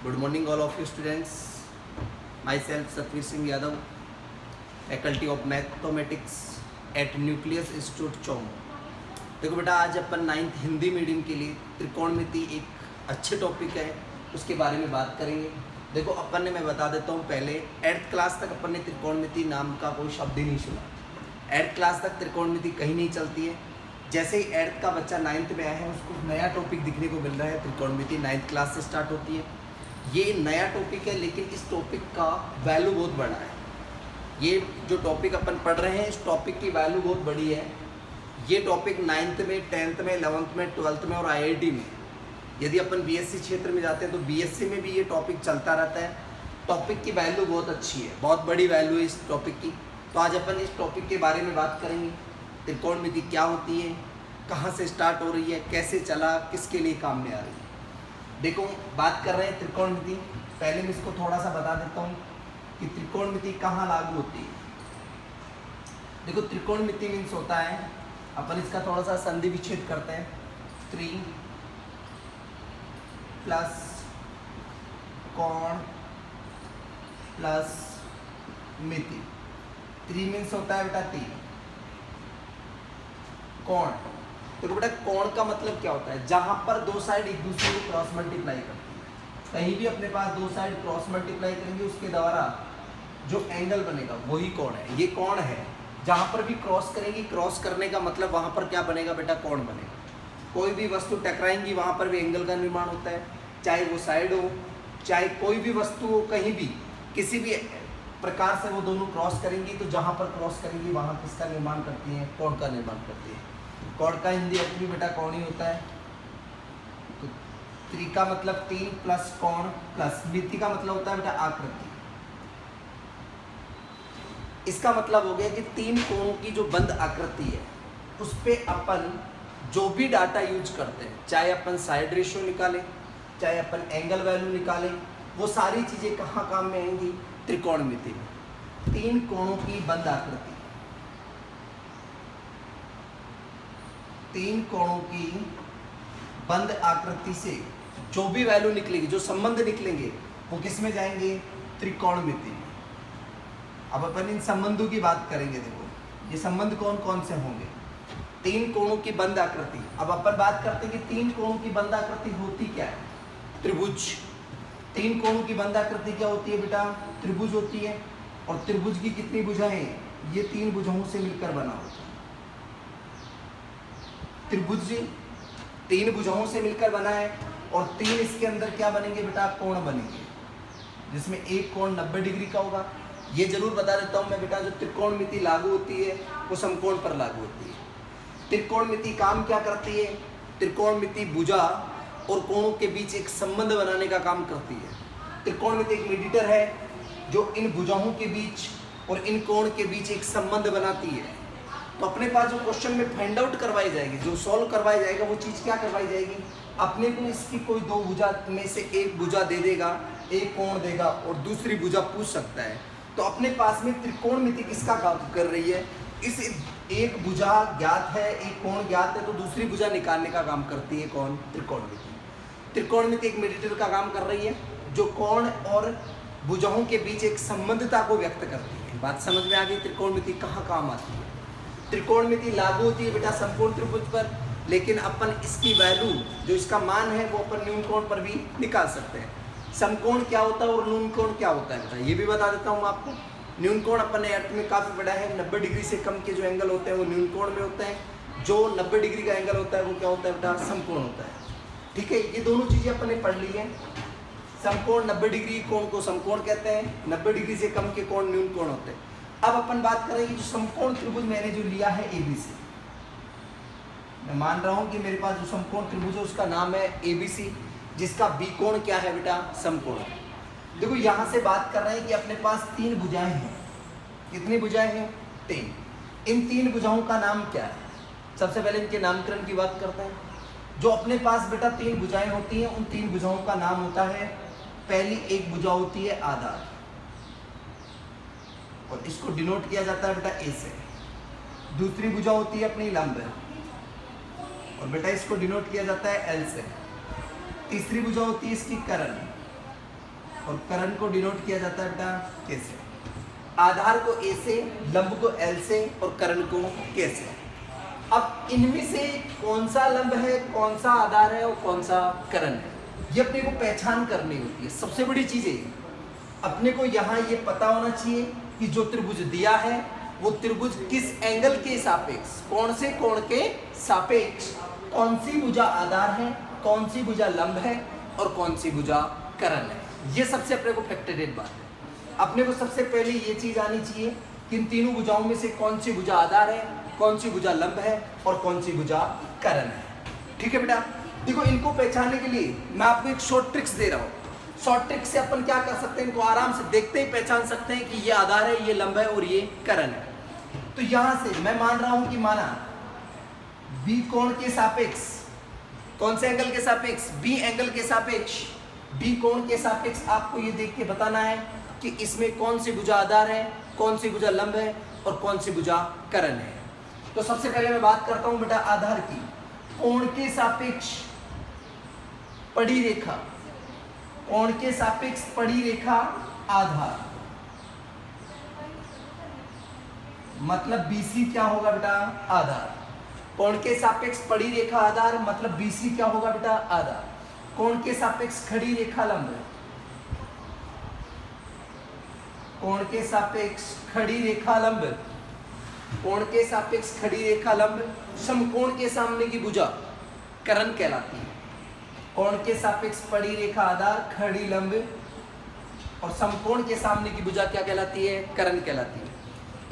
Good morning all of you students. Myself Satveer Singh Yadav, Faculty of Mathematics at Nucleus Institute चौम। देखो बेटा, आज अपन 9th Hindi medium के लिए त्रिकोणमिति एक अच्छे टॉपिक है, उसके बारे में बात करेंगे। देखो अपन ने, मैं बता देता हूँ पहले, 8th क्लास तक अपन ने त्रिकोणमिति नाम का कोई शब्द ही नहीं सुना। 8th क्लास तक त्रिकोणमिति कहीं नहीं चलती है। जैसे ही 8th का बच्चा 9th में आया है, उसको नया टॉपिक दिखने को मिल रहा है। त्रिकोणमिति 9th क्लास से स्टार्ट होती है। ये नया टॉपिक है, लेकिन इस टॉपिक का वैल्यू बहुत बड़ा है। ये जो टॉपिक अपन पढ़ रहे हैं, इस टॉपिक की वैल्यू बहुत बड़ी है। ये टॉपिक 9th में, 10th में, 11th में, 12th में और IIT में, यदि अपन BSc क्षेत्र में जाते हैं तो BSc में भी ये टॉपिक चलता रहता है। टॉपिक की वैल्यू बहुत अच्छी है, बहुत बड़ी वैल्यू है इस टॉपिक की। तो आज अपन इस टॉपिक के बारे में बात करेंगे। त्रिकोणमिति क्या होती है, कहाँ से स्टार्ट हो रही है, कैसे चला, किसके लिए काम में आ रही है। देखो, बात कर रहे हैं त्रिकोणमिति। पहले मैं इसको थोड़ा सा बता देता हूँ कि त्रिकोणमिति कहाँ लागू होती है। देखो, त्रिकोणमिति मीन्स होता है, अपन इसका थोड़ा सा संधि विच्छेद करते हैं। 3 प्लस कोण प्लस मिति। 3 मीन्स होता है बेटा 3 कोण। देखो बेटा, कोण का मतलब क्या होता है, जहां पर दो साइड एक दूसरे को क्रॉस मल्टीप्लाई करती है। कहीं भी अपने पास दो साइड क्रॉस मल्टीप्लाई करेंगे, उसके द्वारा जो एंगल बनेगा वही कोण है। ये कोण है, जहां पर भी क्रॉस करेंगी, क्रॉस करने का मतलब वहां पर क्या बनेगा बेटा, कोण बनेगा। कोई भी वस्तु टकराएंगी, वहां पर भी एंगल का निर्माण होता है, चाहे वो साइड हो, चाहे कोई भी वस्तु हो, कहीं भी किसी भी प्रकार से वो दोनों क्रॉस करेंगी, तो जहां पर क्रॉस करेंगी वहां किसका निर्माण करती है, कोण का निर्माण करती है। कोण का हिंदी अर्थ भी बेटा कोण ही होता है। तो त्रि का मतलब 3 प्लस कोण प्लस मिति का मतलब होता है बेटा आकृति। इसका मतलब हो गया कि 3 कोणों की जो बंद आकृति है, उस पे अपन जो भी डाटा यूज करते हैं, चाहे अपन साइड रेशियो निकालें, चाहे अपन एंगल वैल्यू निकालें, वो सारी चीजें कहाँ काम में आएंगी, त्रिकोणमिति में। 3 कोणों की बंद आकृति, 3 कोणों की बंद आकृति से जो भी वैल्यू निकलेगी, जो संबंध निकलेंगे, वो किस में जाएंगे, त्रिकोणमिति में। अब अपन इन संबंधों की बात करेंगे। देखो, ये संबंध कौन कौन से होंगे। 3 कोणों की बंद आकृति। अब अपन बात करते हैं कि 3 कोणों की बंद आकृति होती क्या है, त्रिभुज। 3 कोणों की बंद आकृति क्या होती है बेटा, त्रिभुज होती है। और त्रिभुज की कितनी भुजाएं, ये 3 भुजाओं से मिलकर बना होता है। त्रिभुज 3 भुजाओं से मिलकर बना है, और 3 इसके अंदर क्या बनेंगे बेटा, कोण बनेंगे, जिसमें एक कोण 90 डिग्री का होगा। ये जरूर बता देता हूं मैं बेटा, जो त्रिकोणमिति लागू होती है वो समकोण पर लागू होती है। त्रिकोणमिति काम क्या करती है, त्रिकोणमिति भुजा और कोणों के बीच एक संबंध बनाने का काम करती है। त्रिकोणमिति एक मीडिएटर है, जो इन भुजाओं के बीच और इन कोण के बीच एक संबंध बनाती है। तो अपने पास जो क्वेश्चन में फाइंड आउट करवाई जाएगी, जो सॉल्व करवाया जाएगा, वो चीज़ क्या करवाई जाएगी, अपने को इसकी कोई 2 भुजा में से एक भुजा दे देगा, एक कोण देगा और दूसरी भुजा पूछ सकता है। तो अपने पास में त्रिकोणमिति किसका काम कर रही है, इस एक भुजा ज्ञात है, एक कोण ज्ञात है, तो दूसरी भुजा निकालने का काम करती है कौन, त्रिकोणमिति। त्रिकोणमिति एक मीडिएटर का काम कर रही है, जो कोण और भुजाओं के बीच एक संबंधता को व्यक्त करती है। बात समझ में आ गई, त्रिकोणमिति कहाँ काम आती है। त्रिकोणमिति लागू होती है बेटा संपूर्ण त्रिभुज पर, लेकिन अपन इसकी वैल्यू, जो इसका मान है, वो अपन न्यून कोण पर भी निकाल सकते हैं। समकोण क्या होता है और न्यून कोण क्या होता है बेटा, ये भी बता देता हूँ आपको। न्यून कोण अपन अर्थ में काफ़ी बड़ा है, 90 डिग्री से कम के जो एंगल होते हैं वो न्यून कोण में होते हैं। जो 90 डिग्री का एंगल होता है वो क्या होता है बेटा, समकोण होता है। ठीक है, ये दोनों चीज़ें अपन ने पढ़ ली है। समकोण 90 डिग्री कोण को समकोण कहते हैं, 90 डिग्री से कम के कोण न्यून कोण होते हैं। अब अपन बात करेंगे, जो समकोण त्रिभुज मैंने जो लिया है ABC, मैं मान रहा हूँ कि मेरे पास जो समकोण त्रिभुज है उसका नाम है ABC, जिसका बी कोण क्या है बेटा, समकोण। देखो, यहाँ से बात कर रहे हैं कि अपने पास 3 भुजाएं हैं। कितनी भुजाएं हैं, 3। इन 3 भुजाओं का नाम क्या है, सबसे पहले इनके नामकरण की बात करते हैं। जो अपने पास बेटा 3 भुजाएं होती हैं, उन 3 भुजाओं का नाम होता है, पहली एक भुजा होती है आधार, और इसको डिनोट किया जाता है बेटा A से। दूसरी भुजा होती है अपनी लंब, और बेटा इसको डिनोट किया जाता है L से। तीसरी भुजा होती है इसकी कर्ण, और करण को डिनोट किया जाता है बेटा के से। आधार को ए से, लंब को एल से और करण को के से। अब इनमें से कौन सा लंब है, कौन सा आधार है और कौन सा करण है, ये अपने को पहचान करनी होती है। सबसे बड़ी चीज है अपने को यहाँ ये पता होना चाहिए कि जो त्रिभुज दिया है वो त्रिभुज किस एंगल के सापेक्ष, कौन से कोण के सापेक्ष, कौन सी भुजा आधार है, कौन सी भुजा लंब है और कौन सी भुजा करण है। ये सबसे अपने को फैक्टरेट बात है। अपने को सबसे पहले ये चीज आनी चाहिए कि इन तीनों भुजाओं में से कौन सी भुजा आधार है, कौन सी भुजा लंब है और कौन सी भुजा करण है। ठीक है बेटा, देखो इनको पहचानने के लिए मैं आपको एक शॉर्ट ट्रिक्स दे रहा हूँ। शॉर्ट ट्रिक से अपन क्या कर सकते हैं, इनको आराम से देखते ही पहचान सकते हैं कि ये आधार है, ये लंब है और ये करण है। तो यहां से मैं मान रहा हूं कि माना बी कोण के सापेक्ष, कौन से एंगल के सापेक्ष, बी एंगल के सापेक्ष, बी कोण के सापेक्ष आपको ये देख के बताना है कि इसमें कौन सी भुजा आधार है, कौन सी भुजा लंब है और कौन सी भुजा करण है। तो सबसे पहले मैं बात करता हूं बेटा आधार की। कोण के सापेक्ष पड़ी रेखा, कोण के सापेक्ष पड़ी रेखा आधार, मतलब BC क्या होगा बेटा, आधार। कोण के सापेक्ष पड़ी रेखा आधार मतलब BC क्या होगा बेटा, आधार। कोण के सापेक्ष खड़ी रेखा लंब, कोण के सापेक्ष खड़ी रेखा लंब, कोण के सापेक्ष खड़ी रेखा लंब समकोण के सामने की भुजा करण कहलाती है। कोण के सापेक्ष पड़ी रेखा आधार, खड़ी लंब और समकोण के सामने की भुजा क्या कहलाती है, करण कहलाती है।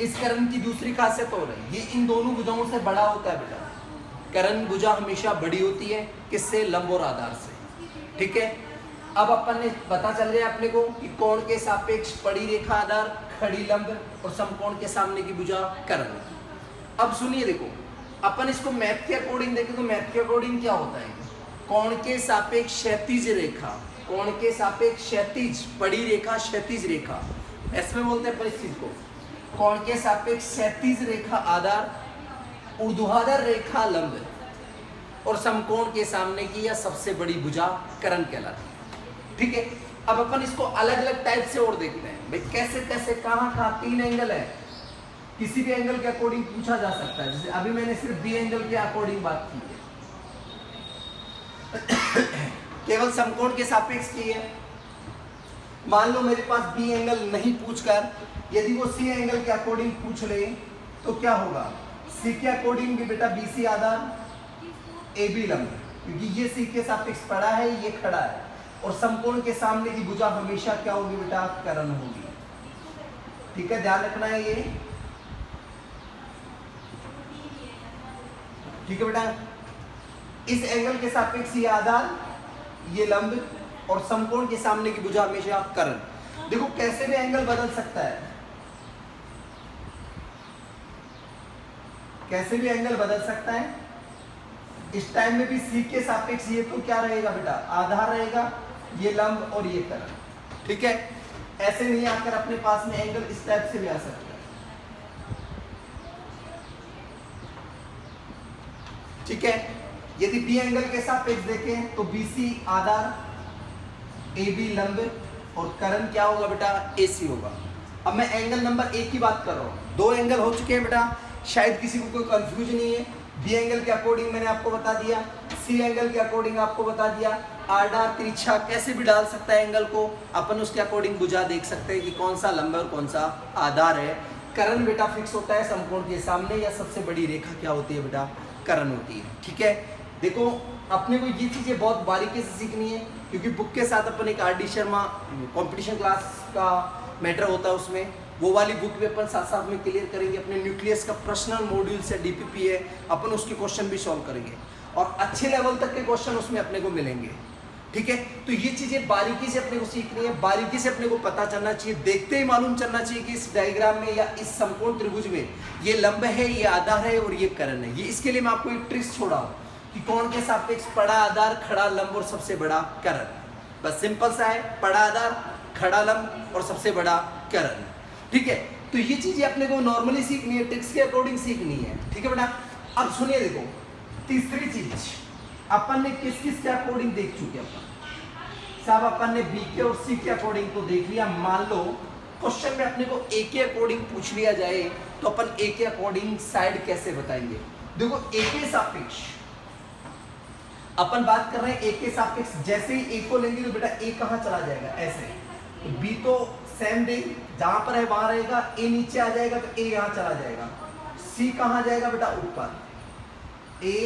इस करण की दूसरी खासियत हो रही है, ये इन दोनों भुजाओं से बड़ा होता है बेटा। करण भुजा हमेशा बड़ी होती है, किससे, लंब और आधार से। ठीक है, अब अपन ने पता चल गया अपने को कि कोण के सापेक्ष पड़ी रेखा आधार, खड़ी लंब और समकोण के सामने की भुजा करण। अब सुनिए, देखो अपन इसको मैथ के अकॉर्डिंग देखें तो मैथ के अकॉर्डिंग क्या होता है, कोण के सापेक्ष क्षैतिज रेखा, कोण के सापेक्ष क्षैतिज पड़ी रेखा, क्षैतिज रेखा ऐसे में बोलते हैं अपन इस चीज को। कोण के सापेक्ष क्षैतिज रेखा आधार, ऊर्ध्वाधर रेखा लंब और समकोण के सामने की या सबसे बड़ी भुजा करण कहलाती है। ठीक है, अब अपन इसको अलग अलग टाइप से और देखते हैं भाई कैसे कैसे कहाँ कहाँ तीन एंगल है, किसी भी एंगल के अकॉर्डिंग पूछा जा सकता है। जैसे अभी मैंने सिर्फ बी एंगल के अकॉर्डिंग बात की है केवल समकोण के सापेक्ष की है। मान लो मेरे पास बी एंगल नहीं पूछकर यदि वो सी एंगल के अकॉर्डिंग पूछ ले तो क्या होगा, सी के अकॉर्डिंग भी बेटा बीसी आधार, ए बी लंब, क्योंकि ये सी के सापेक्ष पड़ा है, ये खड़ा है और समकोण के सामने की भुजा हमेशा क्या होगी बेटा, करण होगी। ठीक है, ध्यान रखना है ये। ठीक है बेटा, इस एंगल के सापेक्ष ये आधार, ये लंब और समकोण के सामने की भुजा हमेशा करण। देखो कैसे भी एंगल बदल सकता है, कैसे भी एंगल बदल सकता है। इस टाइम में भी सी के सापेक्ष ये तो क्या रहेगा बेटा, आधार रहेगा, ये लंब और ये करण। ठीक है, ऐसे नहीं आकर अपने पास में एंगल इस टाइप से भी आ सकता है। ठीक है, यदि बी एंगल के सापेक्ष देखें तो BC आधार, AB लंब और करण क्या होगा बेटा, AC होगा। अब मैं एंगल नंबर 1 की बात कर रहा हूं। दो एंगल हो चुके हैं बेटा, शायद किसी को कोई कंफ्यूजन नहीं है। बी एंगल के अकॉर्डिंग मैंने आपको बता दिया, सी एंगल के अकॉर्डिंग आपको बता दिया। आड़ा तिरछा कैसे भी डाल सकता है एंगल को, अपन उसके अकॉर्डिंग भुजा देख सकते हैं कि कौन सा लंब और कौन सा आधार है। करण बेटा फिक्स होता है समकोण के सामने या सबसे बड़ी रेखा क्या होती है बेटा, करण होती है। ठीक है, देखो अपने को ये चीज़ें बहुत बारीकी से सीखनी है क्योंकि बुक के साथ अपन एक RD शर्मा कंपटीशन क्लास का मैटर होता है, उसमें वो वाली बुक भी अपन साथ साथ में क्लियर करेंगे। अपने न्यूक्लियस का पर्सनल मॉड्यूल से DPP है, अपन उसके क्वेश्चन भी सॉल्व करेंगे और अच्छे लेवल तक के क्वेश्चन उसमें अपने को मिलेंगे। ठीक है, तो ये चीज़ें बारीकी से अपने को सीखनी है, बारीकी से अपने को पता चलना चाहिए, देखते ही मालूम चलना चाहिए कि इस डायग्राम में या इस समकोण त्रिभुज में ये लंब है, ये आधार है और ये करण है। ये इसके लिए मैं आपको एक ट्रिक्स छोड़ा हूँ कि कोण के सापेक्ष पड़ा आधार, खड़ा लंब और सबसे बड़ा करण। बस सिंपल सा है, पड़ा आधार, खड़ा लंब और सबसे बड़ा करण। ठीक है, तो ये चीजें अपने को नॉर्मली सीखनी है, ट्रिक्स के अकॉर्डिंग सीखनी है। ठीक है बेटा, अब सुनिए, देखो तीसरी चीज अपन ने किस किस के अकॉर्डिंग देख चुके हैं। अपन साहब अपन ने बी के और सी के अकॉर्डिंग तो देख लिया। मान लो क्वेश्चन में अपने को ए के अकॉर्डिंग पूछ लिया जाए तो अपन ए के अकॉर्डिंग साइड कैसे बताएंगे? देखो ए के सापेक्ष अपन बात कर रहे हैं, ए के सापेक्ष जैसे ही ए को लेंगे तो बेटा ए कहां चला जाएगा? ऐसे। तो बी तो सेम डे जहां पर है वहां रहेगा, ए नीचे आ जाएगा तो ए यहां चला जाएगा। सी कहां जाएगा बेटा? ऊपर। ए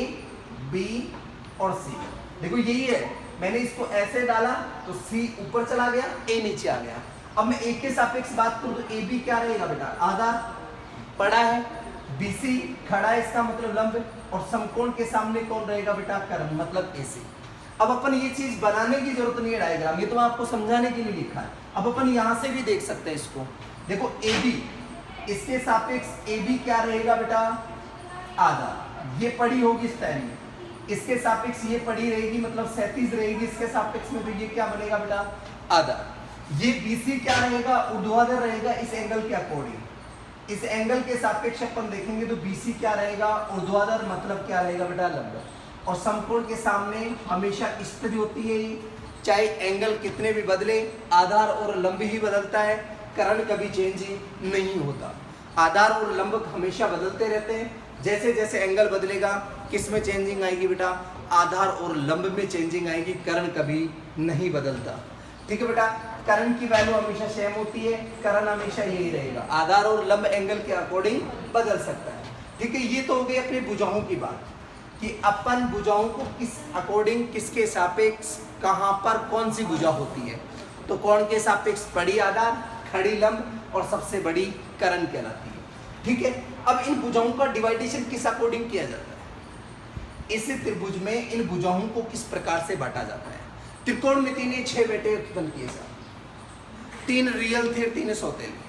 बी और सी, देखो यही है, मैंने इसको ऐसे डाला तो सी ऊपर चला गया, ए नीचे आ गया। अब मैं ए के सापेक्ष बात करूं तो ए बी क्या रहेगा बेटा? आधार पड़ा है, बीसी खड़ा है, इसका मतलब लंब, और समकोण के सामने कौन रहेगा बेटा? कर्ण, मतलब एसी। अब अपन ये चीज बनाने की जरूरत नहीं है डायग्राम, ये तो आपको समझाने के लिए लिखा है। अब अपन यहां से भी देख सकते हैं इसको, देखो ए बी, इसके सापेक्ष ए बी क्या रहेगा बेटा? आधार। ये पड़ी होगी स्टैंड, इसके सापेक्ष ये पड़ी रहेगी, मतलब 37 रहेगी, इसके सापेक्ष में तो ये क्या बनेगा बेटा? आधार। ये बीसी क्या रहेगा? ऊर्ध्वाधर रहेगा इस एंगल के अकॉर्डिंग। इस एंगल के सापेक्ष अपन देखेंगे तो बीसी क्या रहेगा? ऊर्ध्वाधर, मतलब क्या रहेगा बेटा? लंब। और समकोण के सामने हमेशा स्थिर होती है, चाहे एंगल कितने भी बदले, आधार और लंब ही बदलता है, कर्ण कभी चेंज ही नहीं होता। आधार और लंब हमेशा बदलते रहते हैं, जैसे जैसे एंगल बदलेगा किस में चेंजिंग आएगी बेटा? आधार और लंब में चेंजिंग आएगी, कर्ण कभी नहीं बदलता। ठीक है बेटा, कर्ण की वैल्यू हमेशा सेम होती है, कर्ण हमेशा यही रहेगा, आधार और लंब एंगल के अकॉर्डिंग बदल सकता है। ठीक है, ये तो हो गई अपनी भुजाओं की बात कि अपन भुजाओं को किस अकॉर्डिंग, किसके सापेक्ष, कहां पर कौन सी भुजा होती है। तो कोण के सापेक्ष बड़ी आधार, खड़ी लंब और सबसे बड़ी कर्ण कहलाती है। ठीक है, अब इन भुजाओं का डिवाइडेशन किस अकॉर्डिंग किया जाता है? इस त्रिभुज में इन भुजाओं को किस प्रकार से बांटा जाता है? त्रिकोणमिति ने 6 बेटे उत्पन्न किए साहब, 3 रियल थे, 3 सौतेले।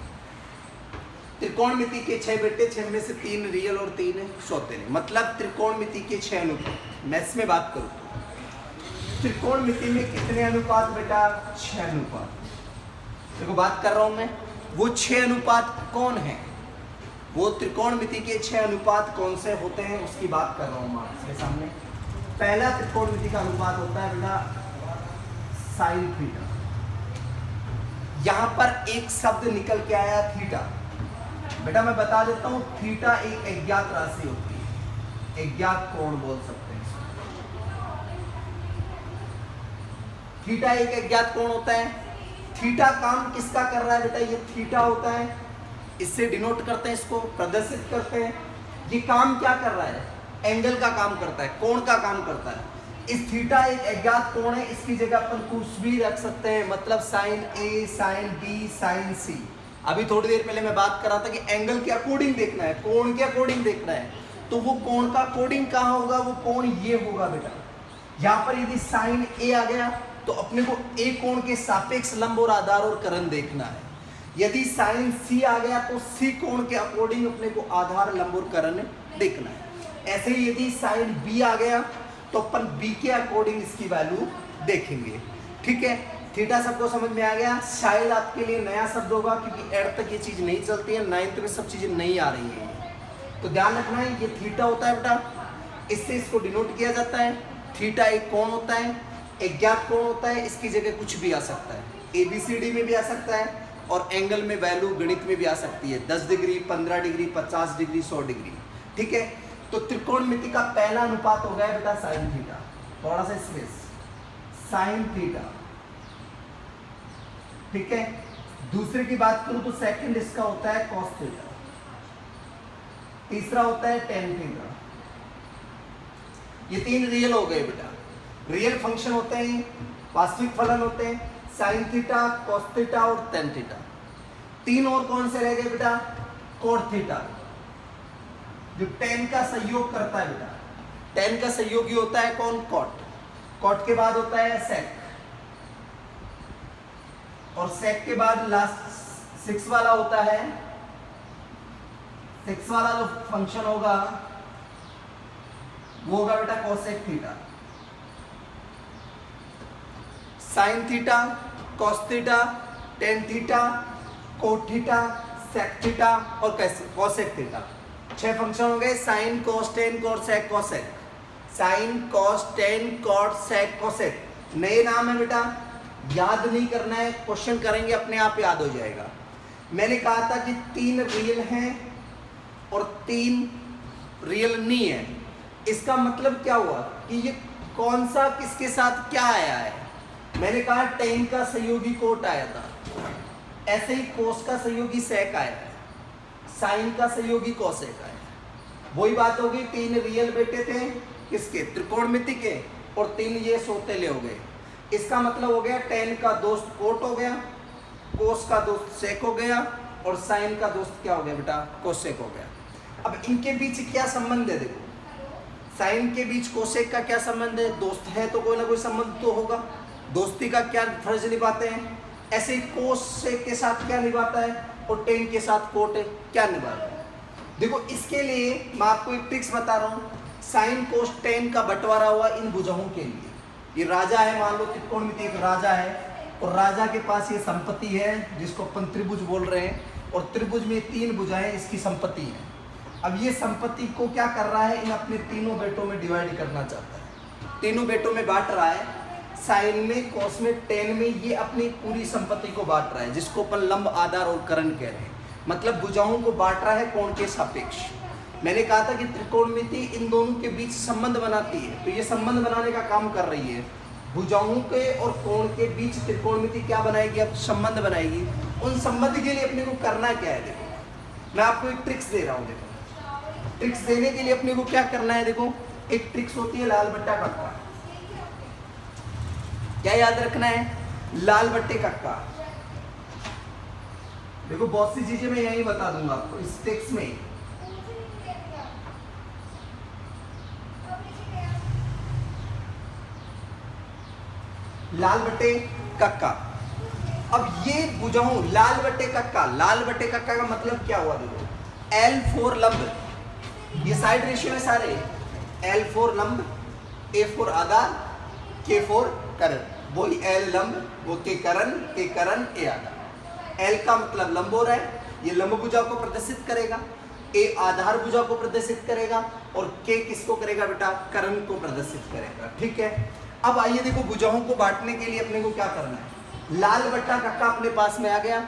त्रिकोणमिति के 6 बेटे, 6 में से 3 रियल और 3 सौतेले, मतलब त्रिकोणमिति के 6 अनुपात। मैथ्स में बात करूं तो त्रिकोणमिति में कितने अनुपात बेटा? 6 अनुपात। देखो बात कर रहा हूं मैं, वो 6 अनुपात कौन है? वो त्रिकोणमिति के 6 अनुपात कौन से होते हैं उसकी बात कर रहा हूं मैं आपके सामने। पहला त्रिकोणमिति का अनुपात होता है बेटा साइन थीटा। यहां पर एक शब्द निकल के आया थीटा। बेटा मैं बता देता हूं, थीटा एक अज्ञात राशि होती है, अज्ञात कोण बोल सकते हैं। थीटा एक अज्ञात कोण होता है। थीटा काम किसका कर रहा है बेटा? ये थीटा होता है, इससे डिनोट करते हैं, इसको प्रदर्शित करते हैं। ये काम क्या कर रहा है? एंगल का काम करता है, कोण का काम करता है। इस थीटा एक अज्ञात कोण है, इसकी जगह अपन कुछ भी रख सकते हैं, मतलब साइन ए, साइन बी, साइन सी। अभी थोड़ी देर पहले मैं बात कर रहा था कि एंगल के अकॉर्डिंग देखना है, कोण के अकॉर्डिंग देखना है, तो वो कोण का कोडिंग कहाँ होगा? वो कोण ये होगा बेटा। यहाँ पर यदि साइन ए आ गया तो अपने को ए कोण के सापेक्ष लंब और आधार और कर्ण देखना है। यदि साइन सी आ गया तो सी कोण के अकॉर्डिंग अपने को आधार, लंब और कर्ण देखना है। ऐसे ही यदि साइन बी आ गया तो अपन बी के अकॉर्डिंग इसकी वैल्यू देखेंगे। ठीक है, थीटा सबको समझ में आ गया? शायद आपके लिए नया शब्द होगा क्योंकि 8th तक ये चीज नहीं चलती है, 9th में सब चीजें नहीं आ रही हैं, तो ध्यान रखना है। ये थीटा होता है बेटा, इससे इसको डिनोट किया जाता है। थीटा एक कोण होता है, अज्ञात कोण होता है, इसकी जगह कुछ भी आ सकता है, ABCD में भी आ सकता है, और एंगल में वैल्यू गणित में भी आ सकती है, 10 डिग्री, 15 डिग्री, 50 डिग्री, 100 डिग्री। ठीक है, तो त्रिकोणमिति का पहला अनुपात हो गया बेटा साइन थीटा। थोड़ा सा स्पेस, साइन थीटा। ठीक है, दूसरे की बात करूं तो सेकंड इसका होता है कॉस थीटा, तीसरा होता है टेन थीटा। ये 3 रियल हो गए बेटा, रियल फंक्शन होते हैं, वास्तविक फलन होते हैं, साइन थीटा, कॉस थीटा और टेन थीटा। 3 और कौन से रह गए बेटा? कोट थीटा, जो टेन का सहयोग करता है बेटा। टेन का सहयोगी होता है कौन? कॉट। कॉट के बाद होता है सेक, और सेक के बाद लास्ट 6 वाला होता है, 6 वाला जो फंक्शन होगा वो होगा बेटा cosec theta. Sine theta, cos theta, tan theta, cot theta, sec theta और कोसेक थीटा। 6 फंक्शन हो गए, sine, cos, tan, cot, sec, cosec. Sine, cos, tan, cot, sec, cosec. नए नाम है बेटा, याद नहीं करना है, क्वेश्चन करेंगे अपने आप याद हो जाएगा। मैंने कहा था कि 3 रियल हैं और 3 रियल नहीं है। इसका मतलब क्या हुआ कि ये कौन सा किसके साथ क्या आया है। मैंने कहा tan का सहयोगी कोट आया था, ऐसे ही cos का सहयोगी sec आया है, sin का सहयोगी cosec आया है। वही बात हो गई, 3 रियल बेटे थे किसके, त्रिकोणमिति के, और 3 ये सौतेले हो गए। इसका मतलब हो गया tan का दोस्त कोट हो गया, cos का दोस्त sec हो गया, और sin का दोस्त क्या हो गया बेटा, cosec हो गया। अब इनके बीच क्या संबंध है, देखो साइन के बीच कोसेक का क्या संबंध है, दोस्त है तो कोई ना कोई संबंध तो होगा, दोस्ती का क्या फर्ज निभाते हैं। ऐसे ही कोसेक के साथ क्या निभाता है, और टेन के साथ कोट क्या निभाता है। देखो इसके लिए मैं आपको एक ट्रिक्स बता रहा हूँ। साइन कोस टेन का बंटवारा हुआ इन भुजाओं के लिए। ये राजा है, मान लो त्रिकोणमिति एक राजा है, और राजा के पास ये संपत्ति है जिसको अपन त्रिभुज बोल रहे हैं, और त्रिभुज में 3 भुजाएं इसकी संपत्ति है। अब ये संपत्ति को क्या कर रहा है, इन अपने तीनों बेटों में डिवाइड करना चाहता है, तीनों बेटों में बांट रहा है। साइन में, कोस में, टेन में ये अपनी पूरी संपत्ति को बांट रहा है, जिसको अपन लंब, आधार और करण कह रहे हैं। मतलब भुजाओं को बांट रहा है कोण के सापेक्ष। मैंने कहा था कि त्रिकोणमिति इन दोनों के बीच संबंध बनाती है, तो ये संबंध बनाने का काम कर रही है। भुजाओं के और कोण के बीच त्रिकोणमिति क्या बनाएगी, अब संबंध बनाएगी। उन संबंध के लिए अपने को करना क्या है, देखो मैं आपको एक ट्रिक्स दे रहा हूँ। देखो ट्रिक्स देने के लिए अपने को क्या करना है, देखो एक ट्रिक्स होती है लाल बट्टा कक्का। क्या याद रखना है, लाल बट्टे कक्का। देखो बहुत सी चीजें मैं यही बता दूंगा आपको इस ट्रिक्स में। लाल बट्टे कक्का। अब ये बुझाऊं लाल बट्टे कक्का, लाल बट्टे कक्का का मतलब क्या हुआ, देखो L4 लंब, ये साइड रेशियो है सारे, L4 लंब, A4 आधार, K4 करण। वही L लंब, वो K Karan, A Aadhaar. L का मतलब लंब हो रहा है, ये लंब भुजा को प्रदर्शित करेगा, A आधार भुजा को प्रदर्शित करेगा, और K किसको करेगा बेटा, करण को प्रदर्शित करेगा। ठीक है, अब आइए देखो भुजाओं को बांटने के लिए अपने को क्या करना है। लाल बट्टा कक्का अपने पास में आ गया,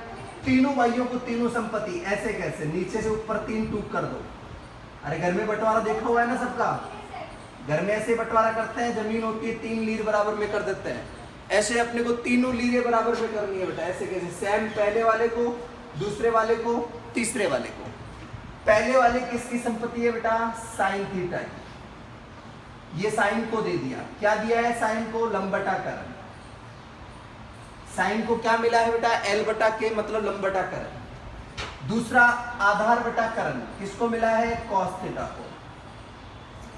तीनों भाइयों को तीनों संपत्ति, ऐसे कैसे, नीचे से ऊपर 3 टूक कर दो। अरे घर में बंटवारा देखा हुआ है ना सबका, घर में ऐसे बंटवारा करते हैं, जमीन होती है 3 लीर बराबर में कर देते हैं। ऐसे अपने को तीनों लीरें बराबर में करनी है बेटा, ऐसे कैसे, सेम पहले वाले को, दूसरे वाले को, तीसरे वाले को। पहले वाले किसकी संपत्ति है बेटा, साइन थीटा। ये साइन को दे दिया, क्या दिया है साइन को, लंब बटा करण। साइन को क्या मिला है बेटा, L बटा K मतलब लंब बटा करण। दूसरा आधार बटा करण किसको मिला है, कॉस थीटा को।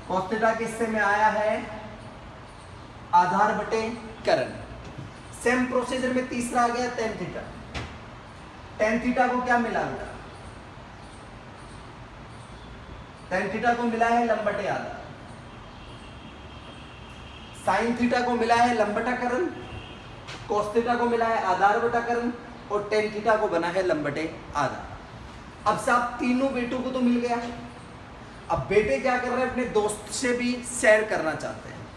कॉस थीटा किससे में आया है, आधार बटे करण। सेम प्रोसीजर में तीसरा आ गया टेन थीटा। टेन थीटा को क्या मिला बेटा, टेन थीटा को मिला है लंब बटे आधार। साइन थीटा को मिला है लंब बटा करण, कॉस थीटा को मिला है आधार बटा करण, और टेन थीटा को बना है लंब बटे आधार। अब साहब तीनों बेटों को तो मिल गया। अब बेटे क्या कर रहे हैं, अपने दोस्त से भी शेयर करना चाहते हैं।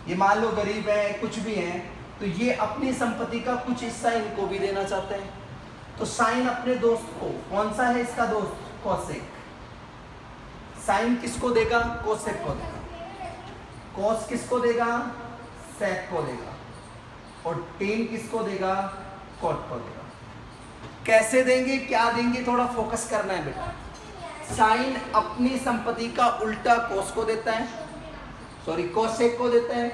ये मान लो गरीब है, कुछ भी है, तो ये अपनी संपत्ति का कुछ हिस्सा इनको भी देना चाहते हैं। तो साइन अपने दोस्त को, कौन सा है इसका दोस्त, कोसेक। साइन किसको देगा, कोसेक को देगा। कॉस किसको देगा, सेक को देगा। और टेन किसको देगा, कॉट को देगा। कैसे देंगे, क्या देंगे, थोड़ा फोकस करना है बेटा। साइन अपनी संपत्ति का उल्टा कोस को देता है, सॉरी कोसेक को देता है।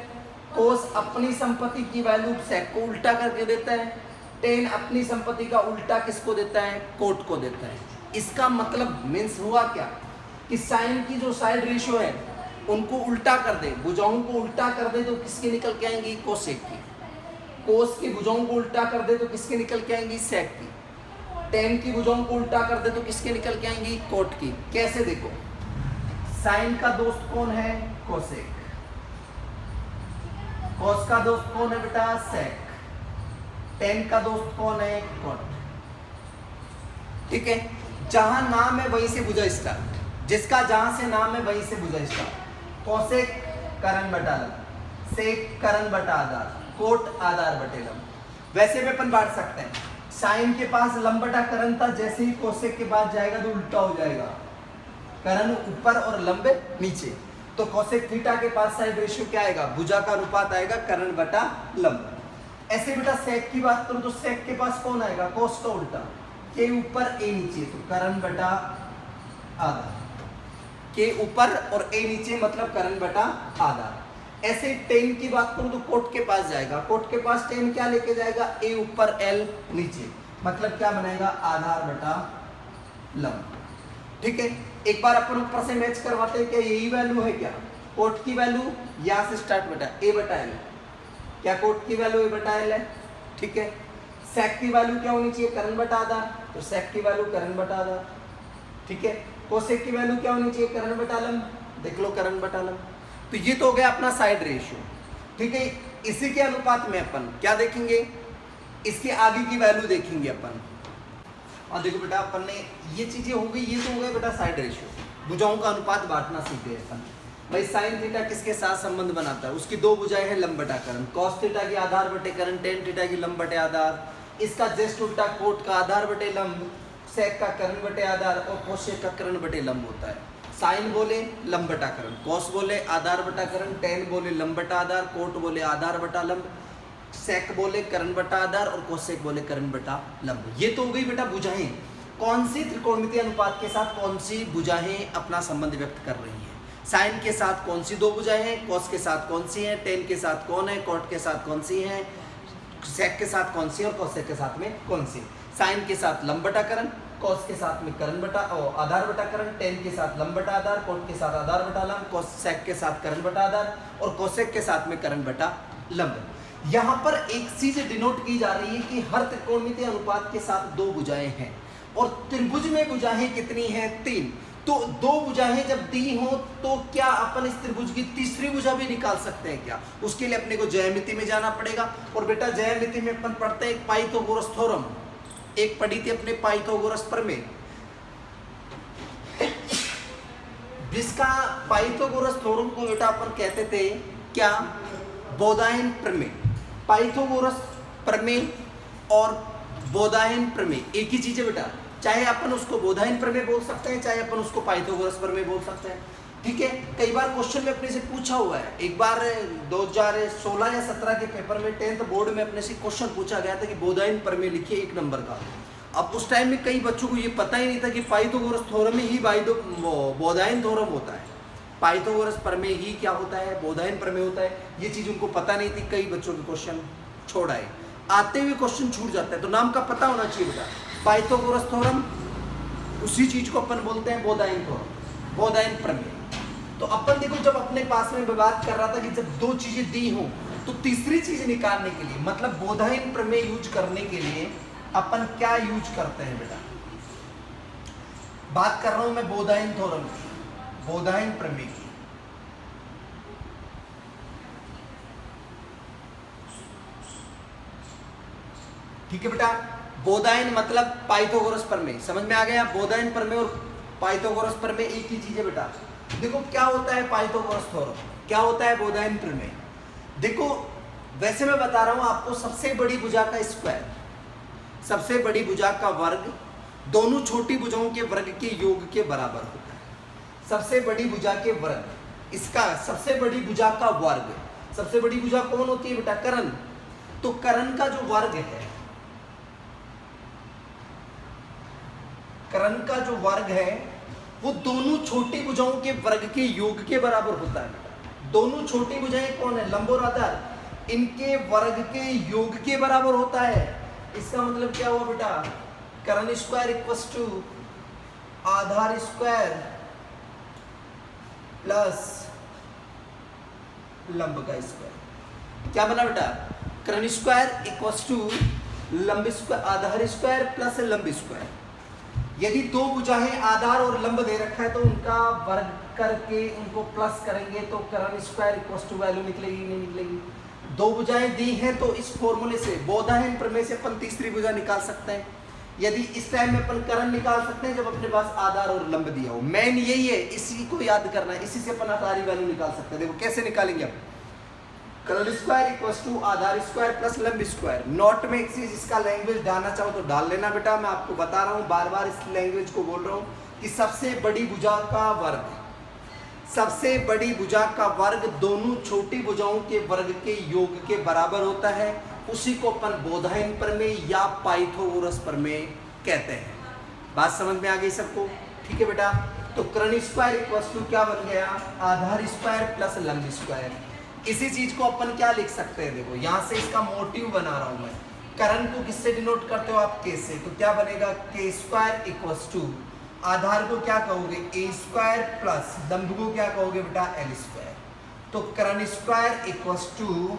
कोस अपनी संपत्ति की वैल्यू सेक को उल्टा करके देता है। टेन अपनी संपत्ति का उल्टा किसको देता है, कोट को देता है। इसका मतलब मीन्स हुआ क्या कि साइन की जो साइड रेशियो है उनको उल्टा कर दे, भुजाओं को उल्टा कर दे तो किसकी निकल के आएंगी, कोसेक की। कोस की भुजाओं को उल्टा कर दे तो किसकी निकल के आएंगी, सेक की। टेन की भुजाओं को उल्टा कर दे तो किसके निकल के आएंगी, कोट की। कैसे देखो, साइन का दोस्त कौन है, कोसेक। कॉस का दोस्त कौन है बेटा, सेक। टेन का दोस्त कौन है, कोट। ठीक है, जहां नाम है वहीं से भुजा स्टार्ट, जिसका जहां से नाम है वहीं से भुजा स्टार्ट। कॉसेक करण बटा लंब, सेक करण बटा आधार, कोट आधार बटे लंब। वैसे में अपन बांट सकते हैं, साइन के पास लंब बटा करण था, जैसे ही कोसेक के पास जाएगा तो उल्टा हो जाएगा, करण ऊपर और लंब नीचे। तो कोसेक थीटा के पास साइड रेशियो क्या आएगा, भुजा का अनुपात आएगा करण बटा लंब। ऐसे बेटा सेक की बात करूं तो सेक के पास कौन आएगा, कोस का उल्टा, के ऊपर ए नीचे, तो करण बटा आधा, के ऊपर और ए नीचे मतलब करण बटा आधा। ऐसे टेन की बात करूं तो कोट के पास जाएगा, कोट के पास टेन क्या लेके जाएगा, ए ऊपर एल नीचे, मतलब क्या बनेगा, आधार बटा लंब। ठीक है, एक बार अपन ऊपर से मैच करवाते हैं, क्या यही वैल्यू है क्या, कोट की वैल्यू यहां से स्टार्ट बेटा ए बटा एल, क्या कोट की वैल्यू ए बटा एल है। ठीक है, सेक की वैल्यू क्या होनी चाहिए, करण बटा आधार, तो सेक की वैल्यू करण बटा आधार। ठीक है, कोसेक की वैल्यू क्या होनी चाहिए, करण बटा लंब, देख लो करण बटा लंब। तो ये तो हो गया अपना साइड रेशियो। ठीक है, इसी के अनुपात में अपन क्या देखेंगे, इसके आगे की वैल्यू देखेंगे अपन। और देखो बेटा अपन ने ये चीजें हो गई, ये तो हो गया बेटा साइड रेशियो, भुजाओं का अनुपात बांटना सीख गए अपन। भाई साइन थीटा किसके साथ संबंध बनाता है, उसकी दो भुजाएं हैं लंब बटा करण, कॉस थीटा की आधार बटे करण, टेन थीटा की लंब बटे आधार, इसका जस्ट उल्टा कोट का आधार बटे लंब, सेक का करण बटे आधार और कोसेक का करण बटे लंब होता है। साइन बोले लंब बटा करण, कॉस बोले आधार बटा करण, टेन बोले लंब बटा आधार, कोट बोले आधार बटा लंब, सेक बोले करण बटा आधार और कोसेक बोले करण बटा लंब। ये तो हो गई बेटा भुजाएं, कौन सी त्रिकोणमितीय अनुपात के साथ कौन सी भुजाएं अपना संबंध व्यक्त कर रही है। साइन के साथ कौन सी दो भुजाएं हैं, कॉस के साथ कौन सी हैं, टेन के साथ कौन है, कोट के साथ कौन सी है, सेक के साथ कौन सी और कोसेक के साथ में कौन सी। साइन के साथ लंब बटा करण, कॉस के साथ में करण बटा आधार बटा करण, टेन के साथ लंब बटा आधार, कोट के साथ आधार बटा लंब, कोसेक के साथ करण बटा आधार और कोसेक के साथ में करण बटा लंब। यहाँ पर एक चीज डिनोट की जा रही है कि हर त्रिकोणमितीय अनुपात के साथ दो भुजाएं हैं और त्रिभुज में भुजाएं कितनी हैं, तीन। तो दो भुजाएं जब दी हो तो क्या अपन इस त्रिभुज की तीसरी भुजा भी निकाल सकते हैं क्या, उसके लिए अपने को ज्यामिति में जाना पड़ेगा। और बेटा ज्यामिति में अपन पढ़ते हैं एक पाइथागोरस थ्योरम, एक पढ़ी थी अपने पाइथागोरस प्रमेय, जिसका पाइथागोरस थ्योरम को बेटा अपन कहते थे क्या, बोधायन प्रमेय। पाइथागोरस प्रमेय और बोधायन प्रमेय एक ही चीज है बेटा, चाहे अपन उसको बोधायन प्रमेय बोल सकते हैं, चाहे अपन उसको पाइथागोरस प्रमेय बोल सकते हैं। ठीक है, कई बार क्वेश्चन में अपने से पूछा हुआ है, एक बार 2016 या 17 के पेपर में 10th बोर्ड में अपने से क्वेश्चन पूछा गया था कि बोधायन प्रमेय लिखिए 1 नंबर का। अब उस टाइम में कई बच्चों को ये पता ही नहीं था कि पाइथागोरस थ्योरम ही बोधायन थ्योरम होता है, पाइथागोरस प्रमेय ही क्या होता है, बोधायन प्रमेय होता है। ये चीज उनको पता नहीं थी, कई बच्चों के क्वेश्चन छोड़ आए, आते हुए क्वेश्चन छूट जाता है। तो नाम का पता होना चाहिए बेटा, पाइथागोरस थ्योरम, उसी चीज को अपन बोलते हैं बोधायन थ्योरम, बोधायन प्रमेय। तो अपन देखो जब अपने पास में बात कर रहा था कि जब दो चीजें दी हो तो तीसरी चीज निकालने के लिए, मतलब बोधायन प्रमेय यूज करने के लिए अपन क्या यूज करते हैं बेटा, बात कर रहा हूं मैं बोधायन थ्योरम की, बोधायन प्रमेय की। ठीक है बेटा, बोधायन मतलब पाइथागोरस प्रमेय, समझ में आ गया। बोधायन प्रमेय और पाइथागोरस प्रमेय एक ही चीज है बेटा। देखो क्या होता है पाइथागोरस थ्योरम, क्या होता है बोधायन प्रमेय। देखो वैसे मैं बता रहा हूं आपको, सबसे बड़ी भुजा का स्क्वायर, सबसे बड़ी भुजा का वर्ग दोनों छोटी भुजाओं के वर्ग के योग के बराबर होता है। सबसे बड़ी भुजा के वर्ग, इसका सबसे बड़ी भुजा का वर्ग, सबसे बड़ी भुजा कौन होती है बेटा, करण। तो करण का जो वर्ग है, करण का जो वर्ग है वो दोनों छोटी भुजाओं के वर्ग के योग के बराबर होता है बेटा। दोनों छोटी भुजाएं कौन है, लंब और आधार, इनके वर्ग के योग के बराबर होता है। इसका मतलब क्या हुआ बेटा, करण स्क्वायर इक्वल्स टू आधार स्क्वायर प्लस लंब का स्क्वायर। क्या बना बेटा, करण स्क्वायर इक्वल्स टू लंब स्क्वायर, आधार स्क्वायर प्लस लंब स्क्वायर। यदि दो भुजाएं आधार और लंब दे रखा है तो उनका वर्ग करके उनको प्लस करेंगे तो करण स्क्वायर इक्वल्स टू वैल्यू निकलेगी, नहीं निकलेगी। दो भुजाएं दी हैं तो इस फॉर्मूले से, बोधायन प्रमेय से अपन तीसरी भुजा निकाल सकते हैं। यदि इस टाइम में अपन करण निकाल सकते हैं जब अपने पास आधार और लंब दिया हो। मेन यही है, इसी को याद करना है, इसी से अपन सारी वैल्यू निकाल सकते हैं। देखो कैसे निकालेंगे, अब कर्ण स्क्वायर इक्वल्स टू आधार स्क्वायर प्लस लंब स्क्वायर। नोट में एक चीज इसका लैंग्वेज डालना चाहो तो डाल लेना बेटा, मैं आपको बता रहा हूँ, बार बार इस लैंग्वेज को बोल रहा हूँ कि सबसे बड़ी भुजा का वर्ग, सबसे बड़ी भुजा का वर्ग दोनों छोटी भुजाओं के वर्ग के योग के बराबर होता है, उसी को अपन बोधायन प्रमेय या पाइथागोरस प्रमेय कहते हैं। बात समझ में आ गई सबको? ठीक है बेटा। तो कर्ण स्क्वायर इक्वल्स टू क्या बन गया, आधार स्क्वायर प्लस लंब स्क्वायर। इसी चीज को अपन क्या लिख सकते हैं, देखो यहां से इसका मोटिव बना रहा हूं मैं। कर्ण को किससे डिनोट करते हो आप, के से, तो क्या बनेगा के स्क्वायर इक्वल्स टू आधार को क्या कहोगे ए स्क्वायर प्लस लंब को क्या कहोगे बेटा एल स्क्वायर। तो कर्ण स्क्वायर इक्वल्स टू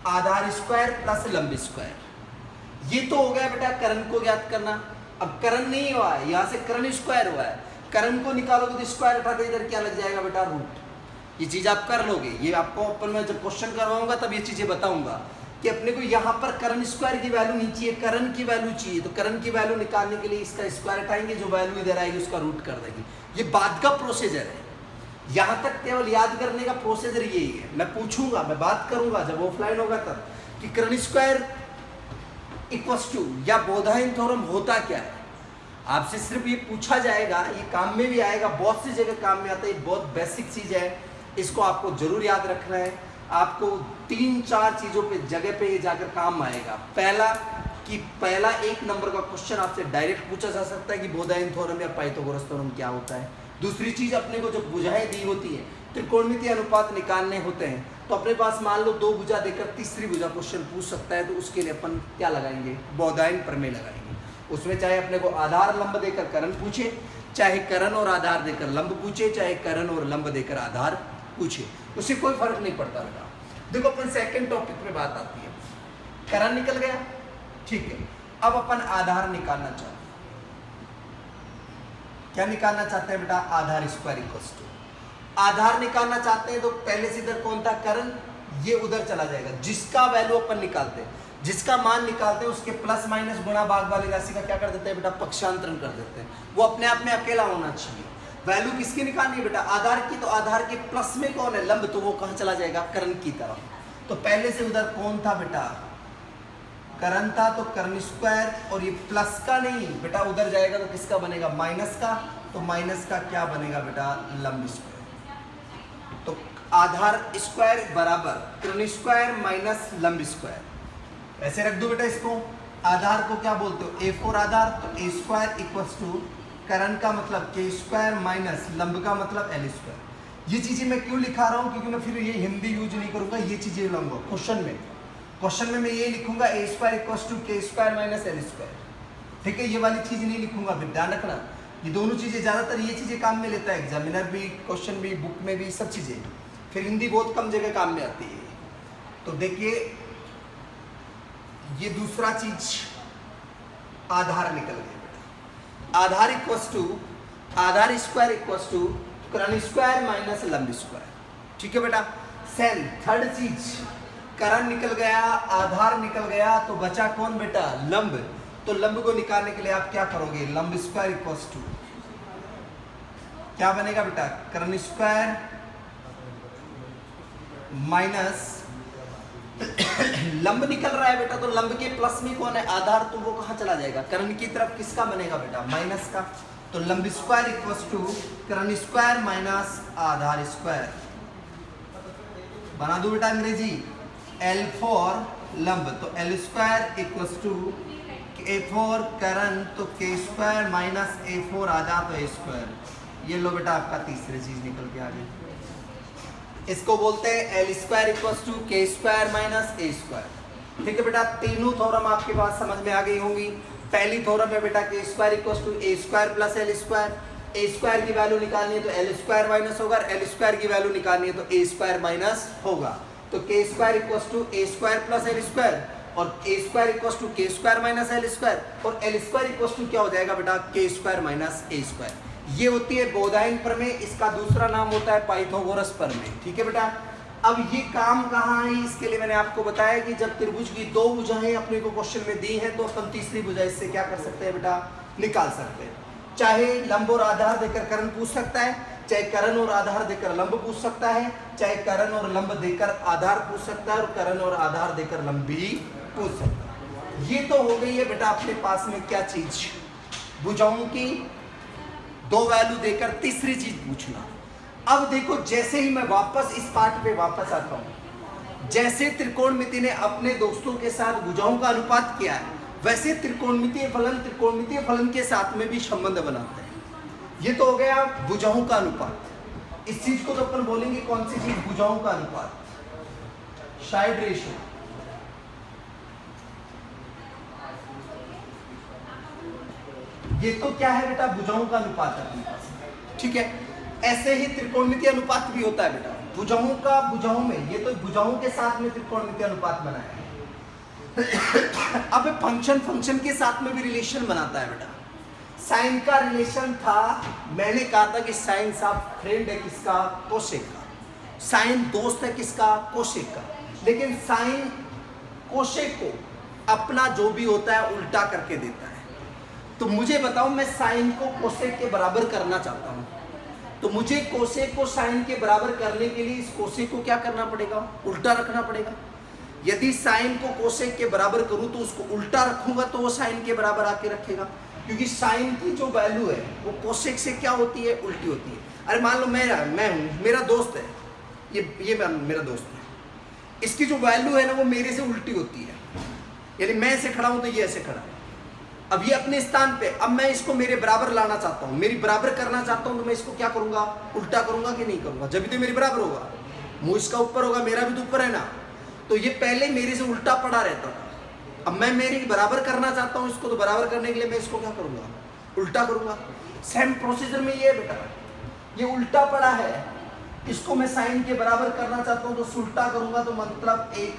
आधार स्क्वायर प्लस लंब स्क्वायर। ये तो हो गया बेटा कर्ण को ज्ञात करना। अब कर्ण नहीं हुआ है, यहां से कर्ण स्क्वायर हुआ है, कर्ण को निकालोगे तो स्क्वायर उठा के इधर क्या लग जाएगा बेटा रूट। ये चीज आप कर लोगे, ये आपको अपन मैं जब क्वेश्चन करवाऊंगा तब ये चीजें बताऊंगा कि अपने को यहाँ पर कर्ण स्क्वायर की वैल्यू नहीं चाहिए, कर्ण की वैल्यू चाहिए। तो कर्ण की वैल्यू निकालने के लिए इसका स्क्वायर उठाएंगे, जो वैल्यू इधर आएगी उसका रूट कर देंगे। ये बाद का प्रोसीजर है, यहाँ तक केवल याद करने का प्रोसीजर यही है। मैं पूछूंगा, मैं बात करूंगा जब ऑफलाइन होगा तब कि कर्ण स्क्वायर इक्वल्स टू या बोधायन थ्योरम होता क्या है। आपसे सिर्फ ये पूछा जाएगा, ये काम में भी आएगा, बहुत सी जगह काम में आता है, बहुत बेसिक चीज है, इसको आपको जरूर याद रखना है। आपको 3-4 चीजों पे जगह पे जाकर काम आएगा। पहला कि पहला 1 नंबर का क्वेश्चन आपसे डायरेक्ट पूछा जा सकता है कि बोधायन थ्योरम या पाइथागोरस थ्योरम क्या होता है। दूसरी चीज अपने को जो भुजाएं दी होती है, त्रिकोणमितीय अनुपात निकालने होते हैं, तो अपने पास मान लो 2 भुजा देकर तीसरी भुजा क्वेश्चन पूछ सकता है, तो उसके लिए अपन क्या लगाएंगे, बोधायन प्रमेय लगाएंगे। उसमें चाहे अपने को आधार लंब देकर कर्ण पूछे, चाहे कर्ण और आधार देकर लंब पूछे, चाहे कर्ण और लंब देकर आधार पूछे, उससे कोई फर्क नहीं पड़ता बेटा। देखो अपन सेकंड टॉपिक पे बात आती है, कर्ण निकल गया, ठीक है। अब अपन आधार निकालना चाहते हैं। क्या निकालना चाहते हैं बेटा, आधार स्क्वायर इक्वल्स टू आधार निकालना चाहते हैं। तो पहले से इधर कौन था कर्ण, ये उधर चला जाएगा, जिसका वैल्यू अपन निकालते हैं, जिसका मान निकालते हैं उसके प्लस माइनस गुणा भाग वाली राशि का क्या कर देते हैं बेटा, पक्षांतरण कर देते हैं। वो अपने आप में अकेला होना चाहिए। वैल्यू किसकी निकालनी है बेटा, आधार की। तो आधार के प्लस में कौन है, लंब, तो वो कहां चला जाएगा, कर्ण की तरफ। तो पहले से उधर कौन था बेटा, कर्ण था, तो कर्ण स्क्वायर, और ये प्लस का नहीं बेटा, उधर जाएगा तो किसका बनेगा, माइनस का। तो माइनस का क्या बनेगा बेटा, लंब स्क्वायर। तो आधार स्क्वायर बराबर कर्ण स्क्वायर माइनस लंब स्क्वायर। ऐसे रख दो बेटा इसको। आधार को क्या बोलते हो, A4 आधार, तो A स्क्वायर इक्वल्स टू कर्ण का मतलब के स्क्वायर माइनस लंब का मतलब एल स्क्वायर। ये चीजें मैं क्यों लिखा रहा हूँ, क्योंकि मैं फिर ये हिंदी यूज नहीं करूंगा, ये चीजें लाऊंगा क्वेश्चन में मैं ये लिखूंगा A square equals to K square minus L square. ठीक है, ये वाली चीज नहीं लिखूंगा, फिर ध्यान रखना। ये दोनों चीजें ज्यादातर ये चीजें काम में लेता है एग्जामिनर भी, क्वेश्चन भी, बुक में भी, सब चीजें। फिर हिंदी बहुत कम जगह काम में आती है। तो देखिए ये दूसरा चीज आधार निकल गया बेटा। आधार इक्वल्स टू आधार स्क्वायर इक्वल्स टू कर्ण स्क्वायर माइनस लंब स्क्वायर। ठीक है बेटा। सेम थर्ड चीज, कर्ण निकल गया, आधार निकल गया, तो बचा कौन बेटा, लंब। तो लंब को निकालने के लिए आप क्या करोगे, लंब स्क्वायर इक्वल्स टू क्या बनेगा बेटा, कर्ण स्क्वायर माइनस लंब निकल रहा है बेटा, तो लंब के प्लस में कौन है, आधार, तो वो कहां चला जाएगा, कर्ण की तरफ। किसका बनेगा बेटा, माइनस का। तो लंब स्क्वायर इक्वल्स टू कर्ण स्क्वायर माइनस आधार स्क्वायर। बना दो बेटा अंग्रेजी, L फॉर लंब, तो L square equals to A4 कर्ण, तो के स्क्वायर माइनस A4 आधार, तो A स्क्वायर। ये लो बेटा आपका तीसरी चीज निकल के आ गई। इसको बोलते हैं L square equals to K square minus A square. ठीक है बेटा, तीनों थ्योरम आपके पास समझ में आ गई होंगी। पहली थ्योरम है बेटा K square equals to A square plus L square. A square की वैल्यू निकालनी है तो L स्क्वायर माइनस होगा, L स्क्वायर की वैल्यू निकालनी है तो A स्क्वायर माइनस होगा। तो K square equals to A square plus L square, और A square equals to K square minus L square, और L स्क्वायर इक्वल्स टू क्या हो जाएगा बेटा, K square minus A square. ये होती है बोधायन प्रमेय, इसका दूसरा नाम होता है पाइथागोरस प्रमेय। ठीक है बेटा। अब ये काम कहाँ है, इसके लिए मैंने आपको बताया कि जब त्रिभुज की 2 भुजाएं अपने को क्वेश्चन में दी हैं, तो अपन तीसरी भुजा इससे क्या कर सकते हैं बेटा, निकाल सकते हैं। चाहे लंब और आधार देकर कर्ण पूछ सकता है, चाहे कर्ण और आधार देकर लंब पूछ सकता है, चाहे कर्ण और लंब देकर आधार पूछ सकता है, और कर्ण और आधार देकर लंब भी पूछ सकता है। ये तो हो गई है बेटा अपने पास में क्या चीज, भुजाओं की दो वैल्यू देकर तीसरी चीज पूछना। अब देखो जैसे ही मैं वापस इस पार्ट पे वापस आता हूं, जैसे त्रिकोणमिति ने अपने दोस्तों के साथ भुजाओं का अनुपात किया है, वैसे त्रिकोणमितीय फलन के साथ में भी संबंध बनाते हैं। ये तो हो गया भुजाओं का अनुपात। इस चीज को तो अपन बोलेंगे कौन सी चीज, भुजाओं का अनुपात, साइड रेशियो। ये तो क्या है बेटा, भुजाओं का अनुपात है, ठीक है। ऐसे ही त्रिकोणमितीय अनुपात भी होता है बेटा, भुजाओं का भुजाओं में, ये तो भुजाओं के साथ में त्रिकोणमितीय अनुपात बनाया है। अब फंक्शन के साथ में भी रिलेशन बनाता है बेटा। साइन का रिलेशन था, मैंने कहा था कि साइन साहब फ्रेंड है किसका, कोसेक का। साइन दोस्त है किसका, कोसेक का। लेकिन साइन कोसेक को अपना जो भी होता है उल्टा करके देता है। तो मुझे बताओ, मैं साइन को कोसेक के बराबर करना चाहता हूं, तो मुझे कोसेक को साइन के बराबर करने के लिए इस कोसेक को क्या करना पड़ेगा, उल्टा रखना पड़ेगा। यदि साइन को कोसेक के बराबर करूं तो उसको उल्टा रखूंगा तो वो साइन के बराबर आके रखेगा, क्योंकि साइन की जो वैल्यू है वो कोसेक से क्या होती है, उल्टी होती है। अरे मान लो मैं हूं, मेरा दोस्त है, ये मेरा दोस्त है, इसकी जो वैल्यू है ना वो मेरे से उल्टी होती है। यानी मैं ऐसे खड़ा हूं तो ये ऐसे खड़ा है। अब ये अपने स्थान पे, अब मैं इसको मेरे बराबर लाना चाहता हूँ, मेरी बराबर करना चाहता हूँ, तो मैं इसको क्या करूंगा, उल्टा करूंगा कि नहीं करूंगा, जब भी तो मेरे बराबर होगा। मुंह इसका ऊपर होगा, मेरा भी तो ऊपर है ना, तो ये पहले मेरे से उल्टा पड़ा रहता था। अब मैं मेरी बराबर करना चाहता हूँ इसको, तो बराबर करने के लिए मैं इसको क्या करूंगा, उल्टा करूंगा। सेम प्रोसीजर में ये बेटा, ये उल्टा पड़ा है, इसको मैं साइन के बराबर करना चाहता हूँ तो उल्टा करूंगा, तो मतलब 1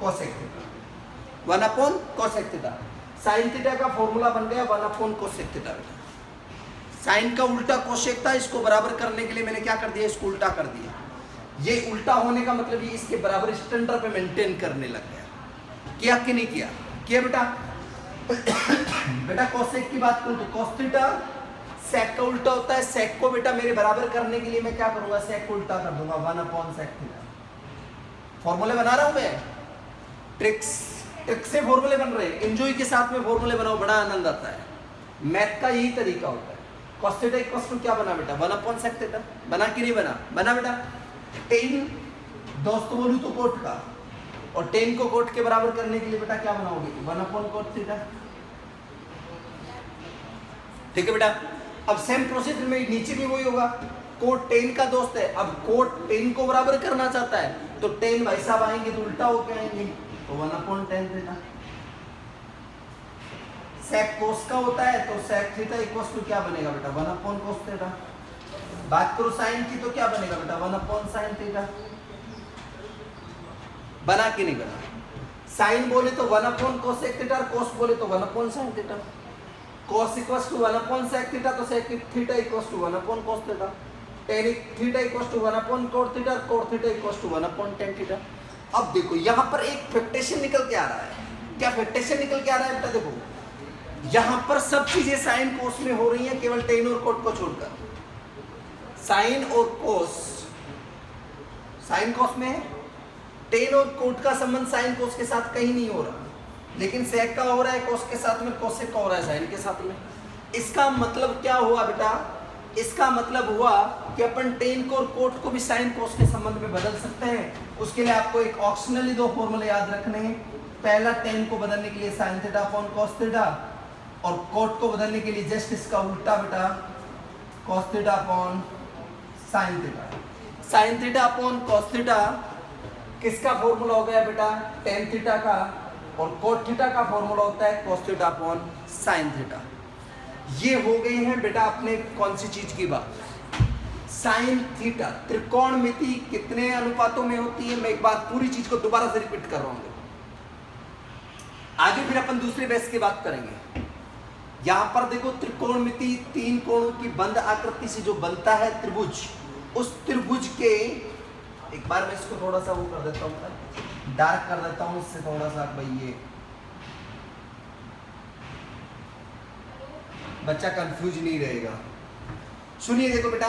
cosec theta, 1 cosec theta. Sine theta का फॉर्मूला बन गया 1 कोसेक थीटा। साइन का उल्टा कोसेक था, इसको बराबर करने के लिए मैंने क्या कर दिया, इसको उल्टा कर दिया। ये उल्टा होने का मतलब ये इसके बराबर स्टैंडर्ड पे मेंटेन करने लग गया। किया कि नहीं किया, किया बेटा। बेटा कोसेक की बात करूं तो कोस थीटा सेक का उल्टा होता है। सेक को बेटा मेरे बराबर करने के लिए मैं क्या करूंगा, सेक को उल्टा कर दूंगा, 1 सेक थीटा। फॉर्मूले बना रहा हूं मैं, ट्रिक्स से फॉर्मूले बन रहे हैं। एंजॉय के साथ में फॉर्मूले बनाओ, बड़ा आनंद आता है। मैथ का यही तरीका होता है। cos थीटा इक्वल टू क्या बना बेटा, 1 सेक थीटा। बना कि नहीं बना, बना बेटा। टेन दोस्त बोलूं तो कोट का, और टेन को कोट के बराबर करने के लिए बेटा क्या बनाओगे, 1 कोट थीटा। ठीक है बेटा। अब सेम प्रोसेस में नीचे भी वही होगा, कोट टेन का दोस्त है, अब कोट टेन को बराबर करना चाहता है, तो टेन भाई साहब आएंगे तो उल्टा होके आएंगे, तो 1/10 थीटा। सेक कोस का होता है, तो सेक थीटा इक्वल टू क्या बनेगा बेटा, 1 कोस थीटा। बात करो साइन की तो क्या बनेगा बेटा, 1 साइन थीटा। बना कि नहीं बना। साइन बोले तो 1 कोसेक थीटा, कोस बोले तो 1 sine theta. Cos equal to 1 sec theta, तो sec theta equal to 1 cos theta. Tan theta equal to 1 cot theta, cot theta equal to 1/10 theta. अब देखो यहाँ पर एक फैक्टेशन निकल के आ रहा है। क्या फैक्टेशन निकल के आ रहा है बेटा, देखो यहाँ पर सब चीजें साइन कोस में हो रही हैं, केवल टेन और कोट को छोड़कर। साइन और कोस, साइन कोस में है, टेन और कोट का संबंध साइन कोस के साथ कहीं नहीं हो रहा, लेकिन सेक का हो रहा है कोस के साथ में, कोसेक का हो रहा है साइन के साथ में। इसका मतलब क्या हुआ बेटा, इसका मतलब हुआ कि अपन टेन को और कोट को भी साइन कोस के संबंध में बदल सकते हैं। उसके लिए आपको एक ऑप्शनली 2 फॉर्मूले याद रखने हैं। पहला टेन को बदलने के लिए sign theta upon cos theta, और कोट को बदलने के लिए जस्ट इसका उल्टा बेटा, कोस theta upon sine theta. Sine theta upon cos theta किसका फॉर्मूला हो गया बेटा, टेन थीटा का, और कोट थीटा का फॉर्मूला होता है कोस थीटा अपॉन साइन थीटा। ये हो गई है बेटा अपने कौन सी चीज की बात, साइन थीटा। त्रिकोणमिति कितने अनुपातों में होती है, मैं एक बार पूरी चीज को दोबारा से रिपीट कर रहा हूं। आगे फिर अपन दूसरे बेस की बात करेंगे। यहां पर देखो त्रिकोणमिति 3 कोणों की बंद आकृति से जो बनता है त्रिभुज, उस त्रिभुज के, एक बार मैं इसको थोड़ा सा वो कर देता हूं, डार्क कर देता हूं, इससे थोड़ा सा भाई ये बच्चा कंफ्यूज नहीं रहेगा। सुनिए देखो बेटा,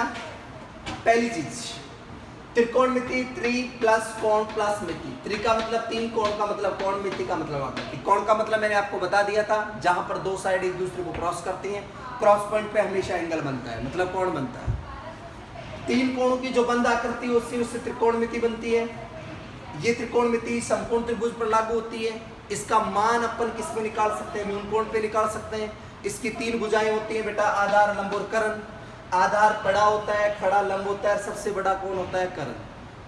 पहली चीज त्रिकोणमिति, त्रि प्लस कोण प्लस मिति। त्रि का मतलब 3, कोण का मतलब कोण, मिति का मतलब आकृति। कोण का मतलब मैंने आपको बता दिया था, जहां पर दो साइड एक दूसरे को क्रॉस करती हैं, क्रॉस पॉइंट पे हमेशा एंगल बनता है, मतलब कोण बनता है। 3 कोणों की जो बंद आकृति होती है उससे त्रिकोणमिति बनती है। ये त्रिकोणमिति समकोण त्रिभुज पर लागू होती है। इसका मान अपन किस में निकाल सकते हैं, न्यून कोण पे निकाल सकते हैं। इसकी 3 भुजाएं होती हैं बेटा, आधार, लंब और कर्ण। आधार बड़ा होता है, खड़ा लंब होता है, सबसे बड़ा कोण होता है कर्ण।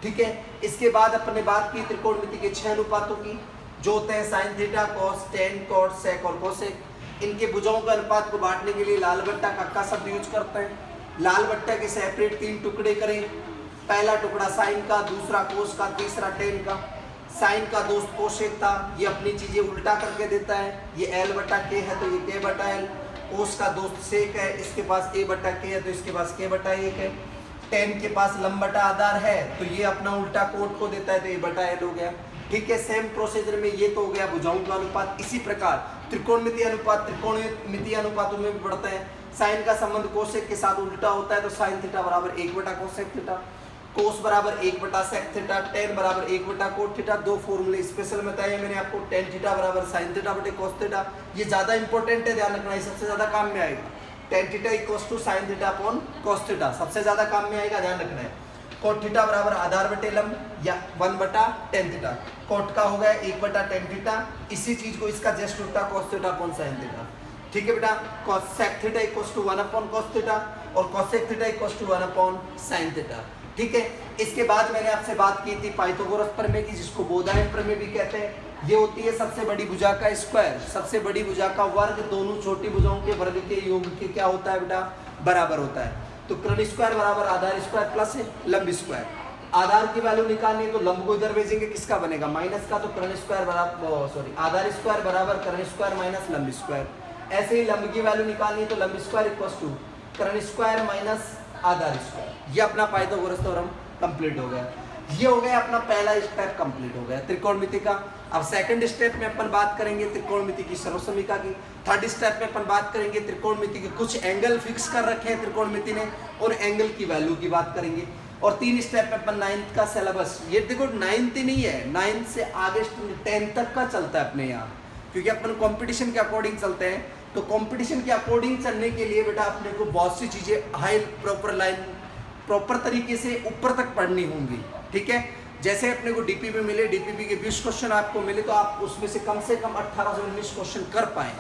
ठीक है, इसके बाद अपन ने बात की त्रिकोणमिति के 6 अनुपातों की, जो होते हैं sine theta, cos, tan, cot, sec और कोसेक। इनके भुजाओं के अनुपात को बांटने के लिए लाल बट्टा कक्का शब्द यूज करते हैं। लाल बट्टा के सेपरेट 3 टुकड़े करें। पहला टुकड़ा साइन का, दूसरा कोस का, तीसरा टेन का। साइन का दोस्त कोसेक था, ये अपनी चीजें उल्टा करके देता है। ये एल बटा के है तो ये के बटा एल। कोस का दोस्त सेक है, इसके पास ए बटा के है तो इसके पास के बटा 1 है। टेन के पास लंब बटा आधार है तो ये अपना उल्टा कोट को देता है तो ये बटा एल हो गया। ठीक है, सेम प्रोसीजर में ये तो हो गया भुजाओं का अनुपात। इसी प्रकार त्रिकोणमिति अनुपात त्रिकोणमिति अनुपातों में भी बढ़ता है। साइन का संबंध कोसेक के साथ उल्टा होता है तो साइन थीटा बराबर 1 बटा कोसेक थीटा, कोस बराबर 1 बटा सेक थीटा, टेन बराबर 1 बटा कोट थीटा। 2 फॉर्मूले स्पेशल बताए मैंने आपको, टेन थीटा बराबर साइन थीटा बटे कोस थीटा। ये ज्यादा इंपॉर्टेंट है, ध्यान रखना, ये सबसे ज्यादा काम में आएगा। Tan theta equals to sine theta upon cos theta, सबसे ज्यादा काम में आएगा, ध्यान रखना है। कोट थीटा बराबर आधार बटे लंब या 1 बटा टेन थीटा। कोट का हो गया 1 बटा टेन थीटा, इसी चीज को इसका जस्ट उल्टा cos theta upon sine theta. ठीक है बेटा, cosec theta equals to 1 upon cos theta और cosec theta equals to 1 upon sine theta. ठीक है, इसके बाद मैंने आपसे बात की थी पाइथागोरस प्रमेय की, जिसको बोधायन प्रमेय भी कहते हैं। ये होती है सबसे बड़ी भुजा का स्क्वायर, सबसे बड़ी भुजा का वर्ग दोनों छोटी भुजाओं के वर्ग के योग के क्या होता है बेटा, बराबर होता है। तो कर्ण स्क्वायर बराबर आधार स्क्वायर प्लस लंब स्क्वायर। आधार की वैल्यू निकालनी है तो लंब को इधर भेजेंगे, किसका बनेगा, माइनस का, तो कर्ण स्क्वायर बराबर सॉरी आधार स्क्वायर बराबर कर्ण स्क्वायर माइनस लंब स्क्वायर। ऐसे ही लंब की वैल्यू निकालनी है तो लंब स्क्वायर इक्वल्स टू कर्ण स्क्वायर माइनस आधार स्क्वायर। ये अपना पाइथागोरस थ्योरम कंप्लीट हो गया। ये हो गया अपना पहला स्टेप कंप्लीट हो गया त्रिकोणमिति का। अब सेकंड स्टेप में अपन बात करेंगे त्रिकोणमिति की सर्वसमीका की। थर्ड स्टेप में अपन बात करेंगे त्रिकोणमिति के कुछ एंगल फिक्स कर रखे हैं त्रिकोणमिति ने, और एंगल की वैल्यू की बात करेंगे। और 3 स्टेप में अपन 9th का सिलेबस, ये देखो 9th ही नहीं है, 9th से आगे 10th तक का चलता है अपने यहाँ, क्योंकि अपन कंपटीशन के अकॉर्डिंग चलते हैं। तो कंपटीशन के अकॉर्डिंग चलने के लिए बेटा अपने को बहुत सी चीजें हाई प्रॉपर लाइन प्रॉपर तरीके से ऊपर तक पढ़नी होंगी। ठीक है, जैसे अपने को डीपीपी मिले, डीपीपी के 20 क्वेश्चन आपको मिले तो आप उसमें से कम 18 से 19 क्वेश्चन कर पाए।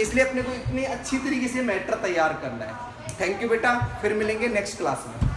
इसलिए अपने को इतनी अच्छी तरीके से मैटर तैयार करना है। थैंक यू बेटा, फिर मिलेंगे नेक्स्ट क्लास में।